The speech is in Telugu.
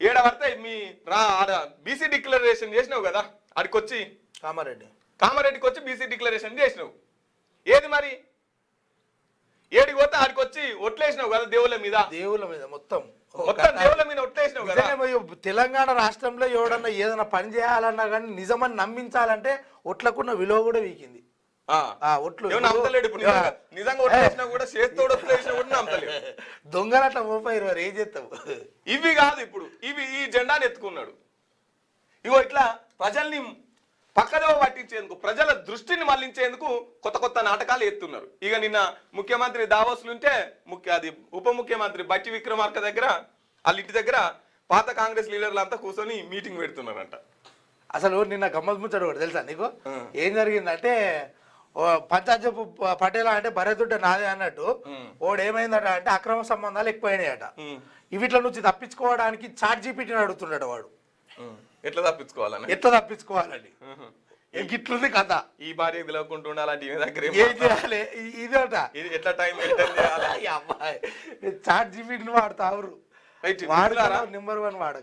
ఏడ పడితే మీ రా ఆడ బీసీ డిక్లరేషన్ చేసినావు కదా, ఆడికొచ్చి కామారెడ్డికి వచ్చి బీసీ డిక్లరేషన్ చేసినావు. ఏది మరి ఏడికి పోతే ఆడికొచ్చి ఒట్లేసినావు కదా దేవుళ్ళ మీద మొత్తం దేవుళ్ళ మీద ఒట్లేసినావు కదా. తెలంగాణ రాష్ట్రంలో ఎవడన్నా ఏదైనా పని చేయాలన్నా కానీ నిజమని నమ్మించాలంటే ఒట్లకున్న విలువ కూడా వీకింది. దొంగలు అట్లా మోపారు, ఏం చేస్తావు? ఇవి కాదు, ఇప్పుడు ఈ జెండాని ఎత్తుకున్నాడు. ఇగో ఇట్లా ప్రజల్ని పక్కదో పట్టించేందుకు, ప్రజల దృష్టిని మళ్లించేందుకు కొత్త కొత్త నాటకాలు ఎత్తున్నారు. ఇక నిన్న ముఖ్యమంత్రి దావోస్లుంటే అది ఉప ముఖ్యమంత్రి బట్టి విక్రమార్క దగ్గర, వాళ్ళ ఇంటి దగ్గర పాత కాంగ్రెస్ లీడర్లు అంతా కూర్చొని మీటింగ్ పెడుతున్నారంట. అసలు నిన్న గమ్మత్ ముచ్చడు కూడా తెలుసా నీకు? ఏం జరిగిందంటే పంచాయత్ పటేలా అంటే భరతుంటే నాదే అన్నట్టు వాడు ఏమైందట అంటే అక్రమ సంబంధాలు ఎక్కువైనాయట. వీటిల నుంచి తప్పించుకోవడానికి ChatGPTని అడుగుతున్నాడు వాడు. ఎట్లా తప్పించుకోవాలని ఇట్లుంది కథ. ఈ భార్య పిలవకుండా ఉండాలంటే ఏం చేయాలి ఇదట, ఎట్లా టైం మెయింటైన్ చేయాలి? అమ్మాయి ChatGPTని వాడతారు, వాడు నెంబర్ 1 వాడు.